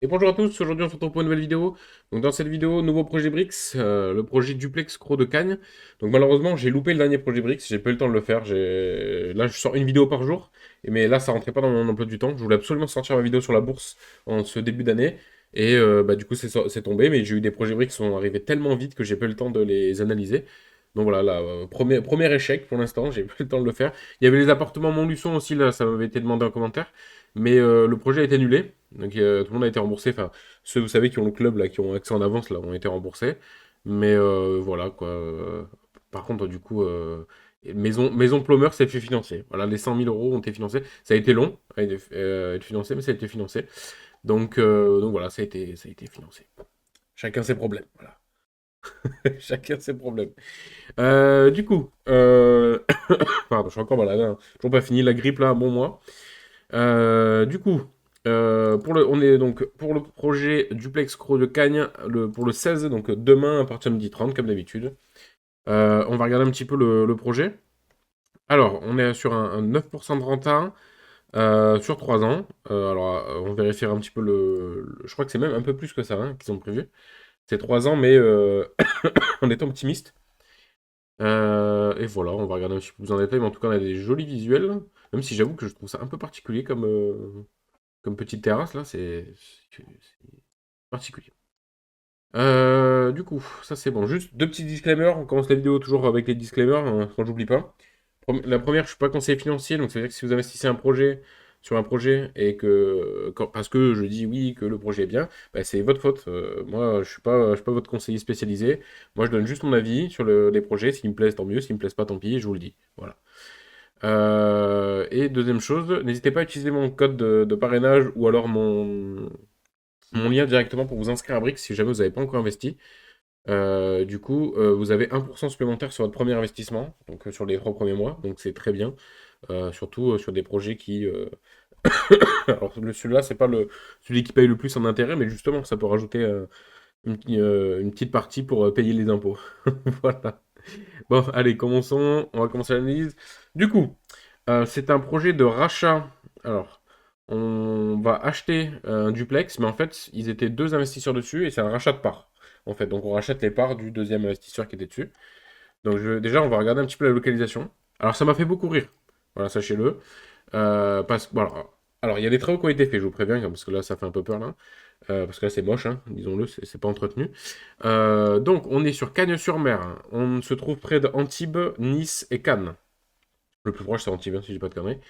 Et bonjour à tous, aujourd'hui on se retrouve pour une nouvelle vidéo. Donc dans cette vidéo, nouveau projet Brix, le projet Duplex Croc de Cagnes. Donc malheureusement j'ai loupé le dernier projet Brix, j'ai pas eu le temps de le faire. Là je sors une vidéo par jour, mais là ça rentrait pas dans mon emploi du temps. Je voulais absolument sortir ma vidéo sur la bourse en ce début d'année. Et du coup c'est tombé, mais j'ai eu des projets Brix qui sont arrivés tellement vite que j'ai pas eu le temps de les analyser. Donc voilà, là, premier échec pour l'instant, j'ai pas eu le temps de le faire. Il y avait les appartements Montluçon aussi, là, ça m'avait été demandé en commentaire. Mais le projet a été annulé. Donc tout le monde a été remboursé. Enfin, ceux, vous savez, qui ont le club, là, qui ont accès en avance, là, ont été remboursés. Mais voilà, quoi. Par contre, du coup, Maison Plumeur s'est fait financer. Voilà, les 100 000 euros ont été financés. Ça a été long à être financé, mais ça a été financé. Donc voilà, ça a été financé. Chacun ses problèmes. Voilà. Chacun ses problèmes. Du coup, pardon, je suis encore malade, hein. Toujours pas fini la grippe là, un bon mois. Du coup, on est donc pour le projet Duplex Croc de Cagnes pour le 16, donc demain à partir de 12h30 comme d'habitude. On va regarder un petit peu le projet. Alors, on est sur un 9% de renta sur 3 ans. On vérifiera un petit peu je crois que c'est même un peu plus que ça, hein, qu'ils ont prévu. C'est 3 ans, mais on est optimiste. Et voilà, on va regarder un petit peu plus en détail, mais en tout cas, on a des jolis visuels. Même si j'avoue que je trouve ça un peu particulier comme petite terrasse, là, c'est particulier. Du coup, ça c'est bon. Juste deux petits disclaimers. On commence la vidéo toujours avec les disclaimers, hein, quand j'oublie pas. La première, je suis pas conseiller financier, donc ça veut dire que si vous investissez sur un projet et parce que je dis oui, que le projet est bien, bah, c'est votre faute. Moi, je suis pas votre conseiller spécialisé. Moi, je donne juste mon avis sur les projets. S'ils me plaisent, tant mieux. S'ils me plaisent pas, tant pis. Je vous le dis. Voilà. Et deuxième chose, n'hésitez pas à utiliser mon code de parrainage ou alors mon lien directement pour vous inscrire à Brix si jamais vous n'avez pas encore investi. Du coup, vous avez 1% supplémentaire sur votre premier investissement, donc sur les 3 premiers mois, donc c'est très bien. Surtout sur des projets qui. Alors celui-là, c'est pas celui qui paye le plus en intérêt, mais justement, ça peut rajouter une petite partie pour payer les impôts. Voilà. Bon, allez, commençons. On va commencer l'analyse. Du coup, c'est un projet de rachat. Alors, on va acheter un duplex, mais en fait, ils étaient deux investisseurs dessus et c'est un rachat de parts. En fait, donc on rachète les parts du deuxième investisseur qui était dessus. Donc déjà, on va regarder un petit peu la localisation. Alors, ça m'a fait beaucoup rire. Voilà, sachez-le. Alors, il y a des travaux qui ont été faits, je vous préviens, parce que là, ça fait un peu peur, là. Parce que là, c'est moche, hein, disons-le, c'est pas entretenu. Donc, on est sur Cagnes-sur-Mer, hein. On se trouve près d'Antibes, Nice et Cannes. Le plus proche, c'est Antibes, hein, si je dis pas de conneries.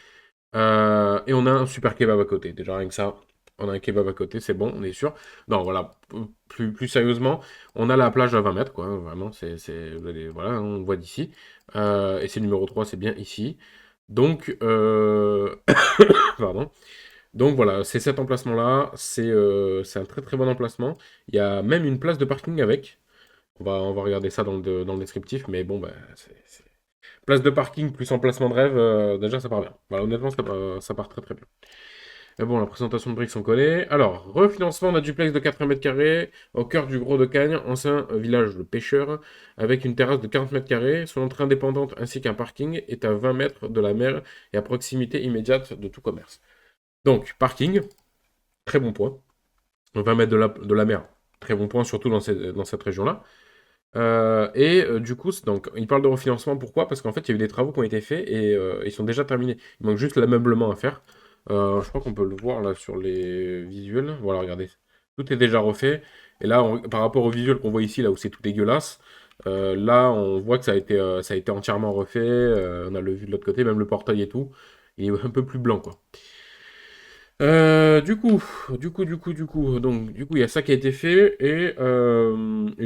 Et on a un super kebab à côté. Déjà, rien que ça, on a un kebab à côté, c'est bon, on est sûr. Non, voilà, plus sérieusement, on a la plage à 20 mètres, quoi. Vraiment, voilà, on voit d'ici. Et c'est numéro 3, c'est bien ici. Donc, pardon. Donc voilà, c'est cet emplacement-là. C'est un très très bon emplacement. Il y a même une place de parking avec. On va regarder ça dans le descriptif, mais bon, bah, place de parking plus emplacement de rêve, déjà ça part bien. Voilà, honnêtement, ça part très très bien. Mais bon, la présentation de briques, on connaît. Alors, refinancement d'un duplex de 80 mètres carrés au cœur du Gros de Cagnes, ancien village de pêcheurs, avec une terrasse de 40 mètres carrés. Son entrée indépendante ainsi qu'un parking est à 20 mètres de la mer et à proximité immédiate de tout commerce. Donc, parking, très bon point. 20 mètres de la mer, très bon point, surtout dans cette région-là. Du coup, donc, il parle de refinancement, pourquoi? Parce qu'en fait, il y a eu des travaux qui ont été faits et ils sont déjà terminés. Il manque juste l'ameublement à faire. Je crois qu'on peut le voir là sur les visuels. Voilà, regardez. Tout est déjà refait. Et là, par rapport au visuel qu'on voit ici, là où c'est tout dégueulasse, là, on voit que ça a été entièrement refait. On a le vu de l'autre côté, même le portail et tout. Il est un peu plus blanc, quoi. Du coup, il y a ça qui a été fait, et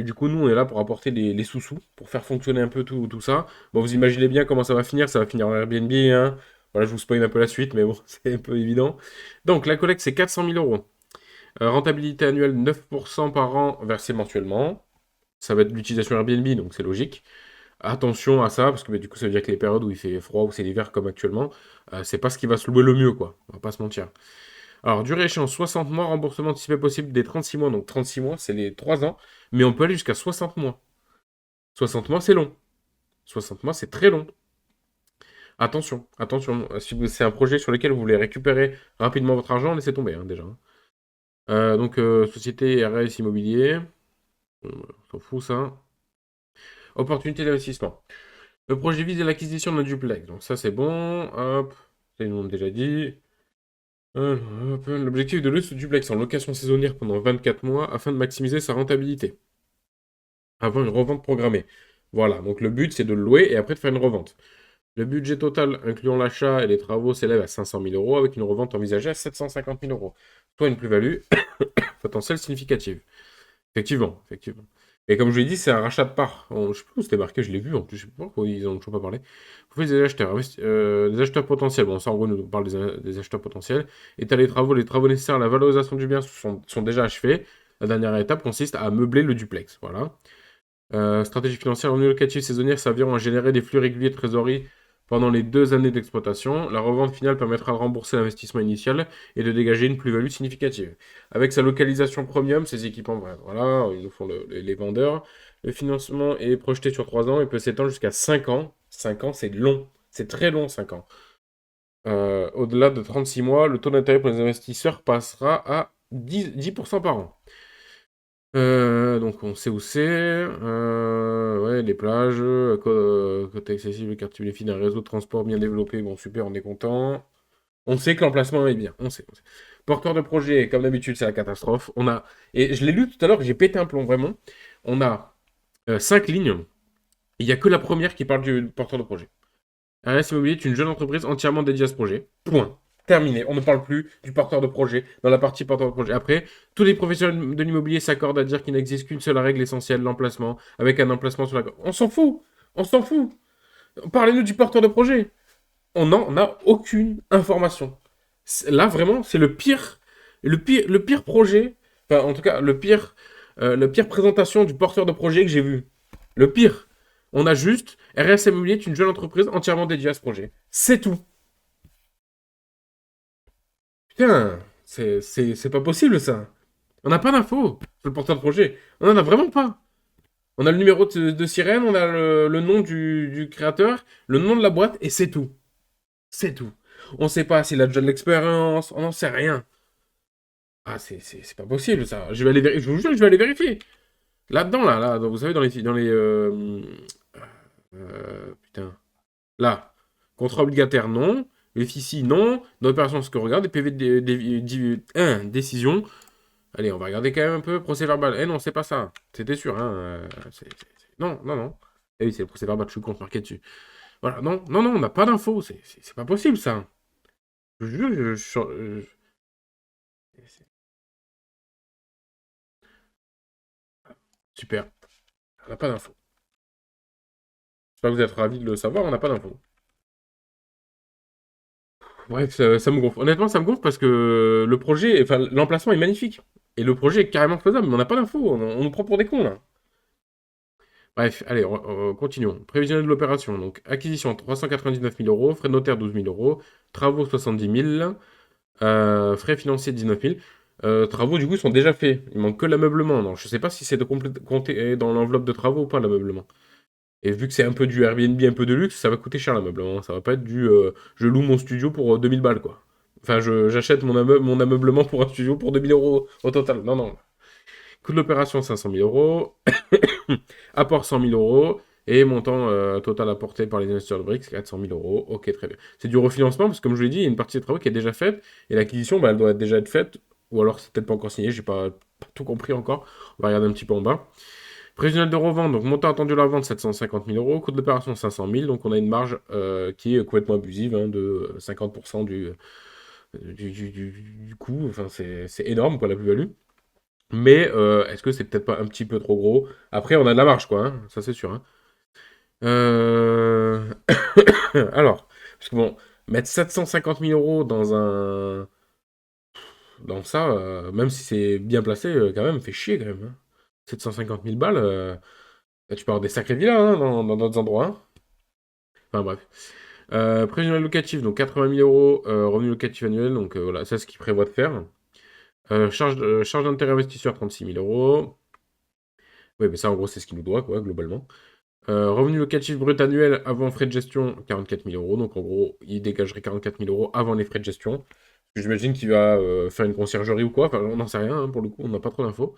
du coup, nous, on est là pour apporter les sous-sous, pour faire fonctionner un peu tout ça. Bon, vous imaginez bien comment ça va finir en Airbnb, hein. Voilà, je vous spoil un peu la suite, mais bon, c'est un peu évident. Donc, la collecte, c'est 400 000 euros. Rentabilité annuelle, 9% par an versé mensuellement. Ça va être de l'utilisation Airbnb, donc c'est logique. Attention à ça, parce que du coup, ça veut dire que les périodes où il fait froid, où c'est l'hiver comme actuellement, c'est pas ce qui va se louer le mieux, quoi. On va pas se mentir. Alors, durée échéance 60 mois, remboursement anticipé possible des 36 mois. Donc 36 mois, c'est les 3 ans. Mais on peut aller jusqu'à 60 mois. 60 mois, c'est long. 60 mois, c'est très long. Attention, attention. Si c'est un projet sur lequel vous voulez récupérer rapidement votre argent, laissez tomber, hein, déjà. Société RS Immobilier. On s'en fout, ça. Opportunité d'investissement. Le projet vise à l'acquisition d'un duplex. Donc ça, c'est bon. Hop. Ça, ils nous l'ont déjà dit. Hop. L'objectif de ce duplex en location saisonnière pendant 24 mois afin de maximiser sa rentabilité. Avant une revente programmée. Voilà, donc le but, c'est de le louer et après de faire une revente. Le budget total, incluant l'achat et les travaux, s'élève à 500 000 euros avec une revente envisagée à 750 000 euros, soit une plus-value potentielle significative. Effectivement, effectivement. Et comme je vous l'ai dit, c'est un rachat de parts. Je sais plus où c'était marqué, je l'ai vu en plus, je sais pas pourquoi ils en ont toujours pas parlé. Vous faites des acheteurs, des acheteurs potentiels. Bon, ça en gros, nous on parle des acheteurs potentiels. Et les travaux nécessaires à la valorisation du bien sont déjà achevés. La dernière étape consiste à meubler le duplex. Voilà. Stratégie financière, revenu locatif saisonnière serviront à générer des flux réguliers de trésorerie pendant les 2 années d'exploitation. La revente finale permettra de rembourser l'investissement initial et de dégager une plus-value significative. Avec sa localisation premium, ses équipements, voilà, ils nous font les vendeurs. Le financement est projeté sur 3 ans et peut s'étendre jusqu'à 5 ans. 5 ans, c'est long. C'est très long, 5 ans. Au-delà de 36 mois, le taux d'intérêt pour les investisseurs passera à 10% par an. Donc on sait où c'est. Ouais, les plages, côté accessible, quartier bénéfice d'un réseau de transport bien développé. Bon, super, on est content. On sait que l'emplacement est bien. On sait. Porteur de projet, comme d'habitude, c'est la catastrophe. Et je l'ai lu tout à l'heure, j'ai pété un plomb, vraiment. On a 5 lignes. Il n'y a que la première qui parle du porteur de projet. RS Immobilier est une jeune entreprise entièrement dédiée à ce projet. Point. Terminé. On ne parle plus du porteur de projet dans la partie porteur de projet. Après, tous les professionnels de l'immobilier s'accordent à dire qu'il n'existe qu'une seule règle essentielle, l'emplacement, avec un emplacement sur la... On s'en fout. On s'en fout. Parlez-nous du porteur de projet. On n'en a aucune information. Là, vraiment, c'est le pire projet, enfin, en tout cas, le pire présentation du porteur de projet que j'ai vu. Le pire. On a juste RS Immobilier est une jeune entreprise entièrement dédiée à ce projet. C'est tout. Putain, c'est pas possible ça. On n'a pas d'infos sur le porteur de projet. On en a vraiment pas. On a le numéro de sirène, on a le nom du créateur, le nom de la boîte, et c'est tout. C'est tout. On sait pas s'il a déjà de l'expérience, on n'en sait rien. Ah, c'est pas possible ça. Je vais aller vérifier. Je vous jure, je vais aller vérifier. Là-dedans, vous savez, putain. Là. Contrat obligataire, non. FICI, non. D'opération, ce que regarde. Des PV décision. Allez, on va regarder quand même un peu. Procès verbal. Eh non, c'est pas ça. C'était sûr, hein. Non, non, non. Eh oui, c'est le procès verbal, je suis contre, marqué dessus. Voilà, non, non, non, on n'a pas d'infos. C'est pas possible, ça. Je jure, super. On n'a pas d'infos. J'espère que vous êtes ravis de le savoir, on n'a pas d'infos. Bref, ça me gonfle. Honnêtement, ça me gonfle parce que le projet, enfin, l'emplacement est magnifique. Et le projet est carrément faisable, mais on n'a pas d'infos. On nous prend pour des cons, là. Bref, allez, continuons. Prévisionnel de l'opération. Donc, acquisition 399 000 euros, frais de notaire 12 000 euros, travaux 70 000, frais financiers 19 000. Travaux, du coup, sont déjà faits. Il manque que l'ameublement. Donc, je sais pas si c'est de compter dans l'enveloppe de travaux ou pas, l'ameublement. Et vu que c'est un peu du Airbnb, un peu de luxe, ça va coûter cher l'ameublement. Ça va pas être du je loue mon studio pour 2000 balles, quoi. Enfin, j'achète mon ameublement pour un studio pour 2000 euros au total. Non, non. Coût de l'opération 500 000 euros. Apport 100 000 euros. Et montant total apporté par les investisseurs de BRICS 400 000 euros. Ok, très bien. C'est du refinancement parce que, comme je l'ai dit, il y a une partie des travaux qui est déjà faite. Et l'acquisition, bah, elle doit déjà être faite. Ou alors, c'est peut-être pas encore signé. J'ai pas tout compris encore. On va regarder un petit peu en bas. Prévisionnel de revente, donc montant attendu à la vente 750 000 euros, coût de l'opération 500 000, donc on a une marge qui est complètement abusive, hein, de 50% du coût, enfin c'est énorme quoi la plus-value. Mais est-ce que c'est peut-être pas un petit peu trop gros? Après on a de la marge quoi, hein, ça c'est sûr. Hein. Euh, Alors, parce que bon, mettre 750 000 euros dans ça, même si c'est bien placé, quand même, fait chier quand même. Hein. 750 000 balles. Bah, tu peux avoir des sacrées villas hein, dans d'autres endroits. Hein. Enfin bref. Prévisionnel locatif, donc 80 000 euros, revenu locatif annuel, donc voilà, c'est ce qu'il prévoit de faire. Charge d'intérêt investisseur, 36 000 euros. Oui, mais ça en gros, c'est ce qu'il nous doit, quoi, globalement. Revenu locatif brut annuel avant frais de gestion, 44 000 euros. Donc en gros, il dégagerait 44 000 euros avant les frais de gestion. J'imagine qu'il va faire une conciergerie ou quoi. Enfin, on n'en sait rien, hein, pour le coup, on n'a pas trop d'infos.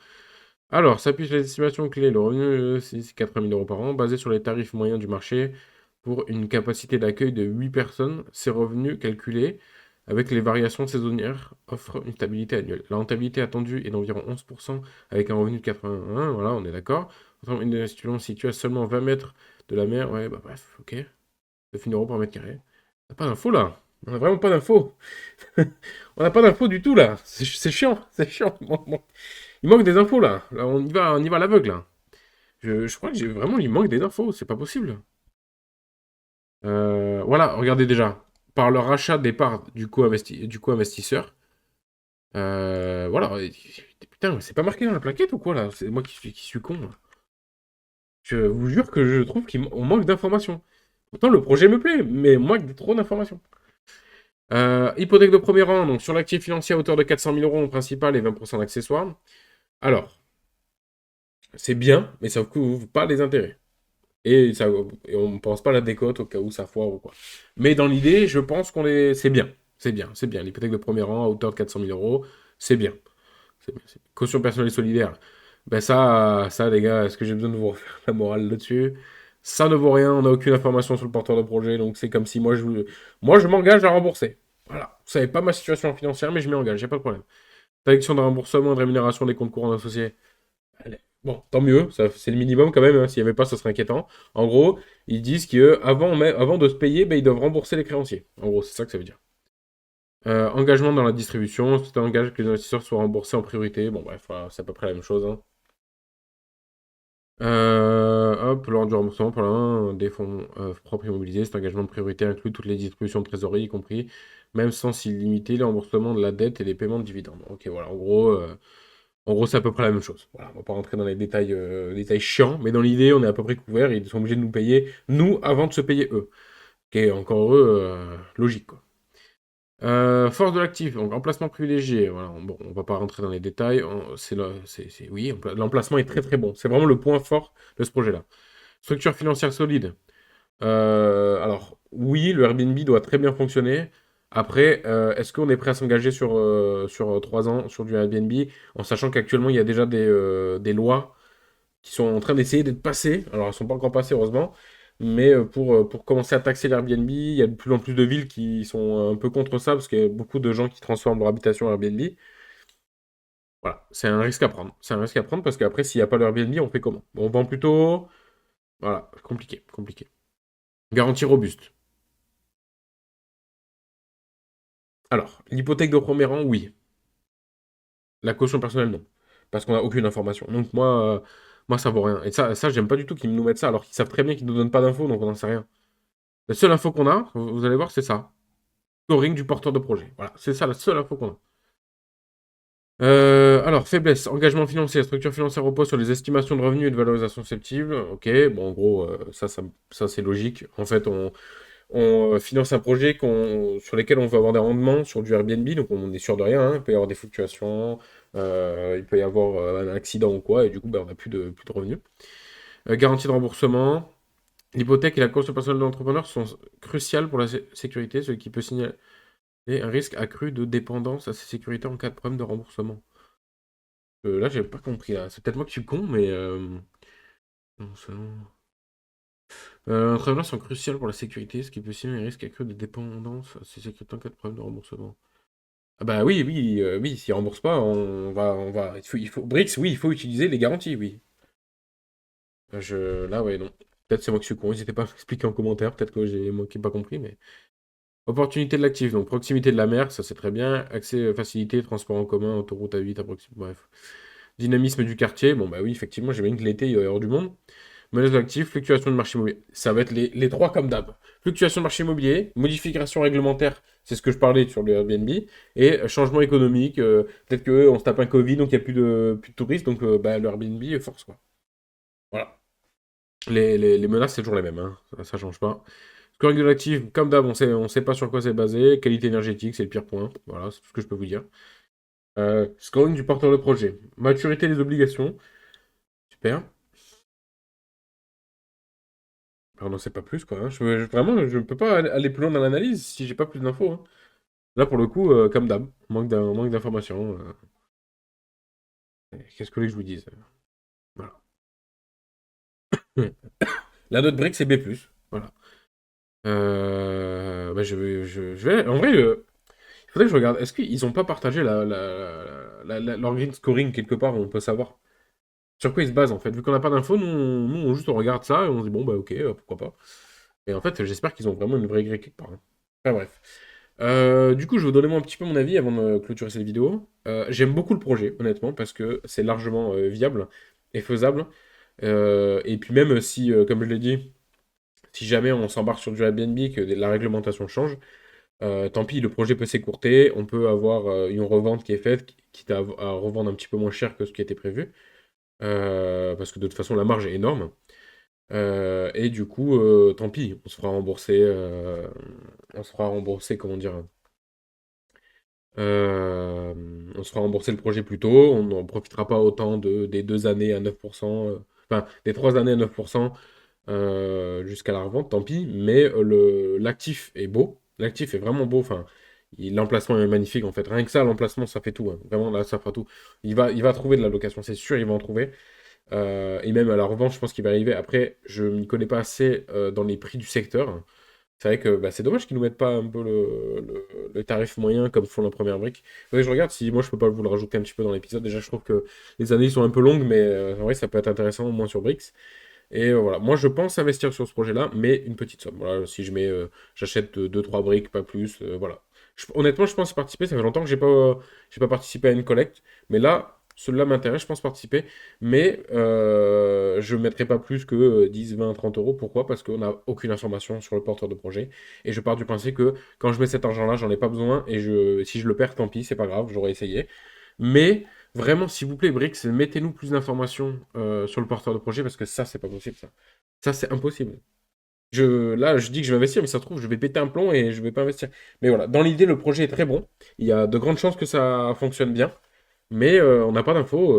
Alors, s'appuie sur les estimations clés. Le revenu, c'est 80 000 euros par an, basé sur les tarifs moyens du marché pour une capacité d'accueil de 8 personnes. Ces revenus calculés avec les variations saisonnières offrent une stabilité annuelle. La rentabilité attendue est d'environ 11% avec un revenu de 81. Voilà, on est d'accord. Une institution située à seulement 20 mètres de la mer. Ouais, bah bref, ok. 9 000 euros par mètre carré. On n'a pas d'infos là. On n'a vraiment pas d'infos. On n'a pas d'infos du tout là. C'est chiant, c'est chiant. Il manque des infos là. Là, on y va à l'aveugle là. Je crois que j'ai vraiment, il manque des infos. C'est pas possible. Voilà, regardez déjà. Par le rachat des parts du co-investisseur. Voilà. Putain, c'est pas marqué dans la plaquette ou quoi là? C'est moi qui suis con, là. Je vous jure que je trouve qu'on manque d'informations. Pourtant, le projet me plaît, mais on manque trop d'informations. Hypothèque de premier rang, donc sur l'actif financier à hauteur de 400 000 euros en principal et 20% d'accessoires. Alors, c'est bien, mais ça ne couvre pas les intérêts. Et on ne pense pas à la décote au cas où ça foire ou quoi. Mais dans l'idée, je pense c'est bien. C'est bien, c'est bien. L'hypothèque de premier rang à hauteur de 400 000 euros, c'est bien. Caution personnelle et solidaire. Ben ça, les gars, est-ce que j'ai besoin de vous refaire la morale là-dessus? Ça ne vaut rien, on n'a aucune information sur le porteur de projet, donc c'est comme si moi je m'engage à rembourser. Voilà. Vous savez pas ma situation financière, mais je m'y engage, y a pas de problème. Interdiction de remboursement et de rémunération des comptes courants associés. Allez. Bon, tant mieux, c'est le minimum quand même, hein. S'il n'y avait pas, ça serait inquiétant. En gros, ils disent qu'avant de se payer, ben, ils doivent rembourser les créanciers. En gros, c'est ça que ça veut dire. Engagement dans la distribution, c'est un engage que les investisseurs soient remboursés en priorité. Bon, bref, voilà, c'est à peu près la même chose, hein. Hop, lors du remboursement pour l'un des fonds propres immobilisés, cet engagement de priorité inclut toutes les distributions de trésorerie, y compris, même sans s'y limiter, le remboursement de la dette et les paiements de dividendes. Ok, voilà, en gros, c'est à peu près la même chose. Voilà, on va pas rentrer dans les détails chiants, mais dans l'idée, on est à peu près couvert. Ils sont obligés de nous payer, nous, avant de se payer eux. Ok, encore eux, logique, quoi. Force de l'actif, donc emplacement privilégié. Voilà, bon, on va pas rentrer dans les détails. Oui, l'emplacement est très très bon. C'est vraiment le point fort de ce projet-là. Structure financière solide. Alors, oui, le Airbnb doit très bien fonctionner. Après, est-ce qu'on est prêt à s'engager sur 3 ans sur du Airbnb en sachant qu'actuellement il y a déjà des lois qui sont en train d'essayer d'être passées. Alors, elles ne sont pas encore passées, heureusement. Mais pour commencer à taxer l'Airbnb, il y a de plus en plus de villes qui sont un peu contre ça parce qu'il y a beaucoup de gens qui transforment leur habitation en Airbnb. Voilà, c'est un risque à prendre. C'est un risque à prendre parce qu'après, s'il n'y a pas l'Airbnb, on fait comment? On vend plutôt. Voilà, compliqué, compliqué. Garantie robuste. Alors, l'hypothèque de premier rang, oui. La caution personnelle, non. Parce qu'on n'a aucune information. Donc moi, ça vaut rien. Et ça j'aime pas du tout qu'ils nous mettent ça, alors qu'ils savent très bien qu'ils nous donnent pas d'infos, donc on n'en sait rien. La seule info qu'on a, vous allez voir, c'est ça. Scoring du porteur de projet. Voilà, c'est ça la seule info qu'on a. Alors, faiblesse, engagement financier, la structure financière repose sur les estimations de revenus et de valorisation susceptible. Ok, bon, en gros, ça c'est logique. En fait, on finance un projet sur lequel on veut avoir des rendements sur du Airbnb, donc on est sûr de rien, hein. Il peut y avoir des fluctuations, il peut y avoir un accident ou quoi, et du coup, ben, on n'a plus de revenus. Garantie de remboursement. L'hypothèque et la caution personnelle de l'entrepreneur sont cruciales pour la sécurité, ce qui peut signaler un risque accru de dépendance à ses sécurités en cas de problème de remboursement. Là, j'ai pas compris. Là. C'est peut-être moi qui suis con, mais non, entrepreneurs sont cruciales pour la sécurité, ce qui peut signaler un risque accru de dépendance à ses sécurités en cas de problème de remboursement. Ah bah oui, oui, oui, s'ils remboursent pas, Brix, oui, il faut utiliser les garanties, oui. Là, ouais, non. Peut-être c'est moi qui suis con, n'hésitez pas à m'expliquer en commentaire, peut-être que j'ai moi qui n'ai pas compris, mais... Opportunité de l'actif, donc proximité de la mer, ça c'est très bien. Accès facilité, transport en commun, autoroute à 8 à proximité, bref. Dynamisme du quartier, bon bah oui, effectivement, j'imagine que l'été, il doit y avoir du monde. Menace de l'actif, fluctuation de marché immobilier. Ça va être les trois comme d'hab. Fluctuation de marché immobilier, modification réglementaire, c'est ce que je parlais sur le Airbnb, et changement économique, peut-être qu'on se tape un Covid, donc il n'y a plus de touristes, donc bah, le Airbnb force quoi. Voilà. Les menaces, c'est toujours les mêmes, hein. Ça change pas. Scoring de l'actif, comme d'hab, on sait pas sur quoi c'est basé. Qualité énergétique, c'est le pire point. Voilà, c'est tout ce que je peux vous dire. Scoring du porteur de projet. Maturité des obligations. Super. On n'en sait pas plus, quoi, hein. Vraiment, je ne peux pas aller plus loin dans l'analyse si j'ai pas plus d'infos, hein. Là, pour le coup, comme d'hab, manque d'informations. Qu'est-ce que vous voulez que je vous dise? Voilà. La note brique, c'est B+. Voilà. Bah, je vais... En vrai, il faudrait que je regarde. Est-ce qu'ils ont pas partagé leur green scoring quelque part où on peut savoir sur quoi ils se basent, en fait? Vu qu'on n'a pas d'infos, nous, on juste on regarde ça et on se dit, bon, bah, ok, pourquoi pas. Et en fait, j'espère qu'ils ont vraiment une vraie grille quelque part, hein. Enfin, bref. Du coup, je vais vous donner moi un petit peu mon avis avant de clôturer cette vidéo. J'aime beaucoup le projet, honnêtement, parce que c'est largement viable et faisable. Et puis même si, comme je l'ai dit, si jamais on s'embarque sur du Airbnb, que la réglementation change, tant pis, le projet peut s'écourter, on peut avoir une revente qui est faite, quitte à revendre un petit peu moins cher que ce qui était prévu, parce que de toute façon la marge est énorme. Et du coup, tant pis, on se fera rembourser, comment dire, euh, on se fera rembourser le projet plus tôt, on n'en profitera pas autant des 2 années à 9%, enfin des 3 années à 9%, jusqu'à la revente, tant pis, mais l'actif est beau, l'actif est vraiment beau, enfin, l'emplacement est magnifique en fait, rien que ça, l'emplacement ça fait tout, hein. Vraiment là ça fera tout. Il va trouver de la location, c'est sûr, il va en trouver. Et même à la revente, je pense qu'il va arriver. Après, je ne m'y connais pas assez dans les prix du secteur. C'est vrai que bah, c'est dommage qu'ils nous mettent pas un peu le tarif moyen comme font la première brique. Faudrait que je regarde si moi je peux pas vous le rajouter un petit peu dans l'épisode. Déjà, je trouve que les années sont un peu longues, mais en vrai, ça peut être intéressant au moins sur Brix. Et voilà, moi je pense investir sur ce projet-là, mais une petite somme. Voilà, si je mets, j'achète deux trois briques, pas plus. Voilà. Honnêtement, je pense participer. Ça fait longtemps que j'ai pas participé à une collecte, mais là, celui-là m'intéresse. Je pense participer, mais je ne mettrai pas plus que 10, 20, 30 euros. Pourquoi? Parce qu'on n'a aucune information sur le porteur de projet. Et je pars du principe que quand je mets cet argent-là, j'en ai pas besoin. Et si je le perds, tant pis, c'est pas grave, j'aurais essayé. Mais vraiment, s'il vous plaît, Brix, mettez-nous plus d'informations sur le porteur de projet parce que ça, c'est pas possible, ça. Ça, c'est impossible. Là, je dis que je vais investir, mais ça se trouve, je vais péter un plomb et je vais pas investir. Mais voilà, dans l'idée, le projet est très bon. Il y a de grandes chances que ça fonctionne bien. Mais on n'a pas d'infos.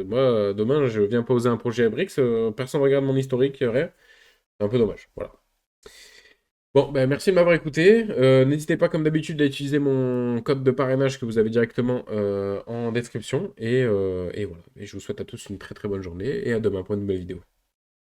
Moi, demain, je viens poser un projet à Brix, personne ne regarde mon historique, rien. C'est un peu dommage. Voilà. Bon, ben, merci de m'avoir écouté. N'hésitez pas, comme d'habitude, à utiliser mon code de parrainage que vous avez directement en description. Et voilà. Et je vous souhaite à tous une très très bonne journée et à demain pour une nouvelle vidéo.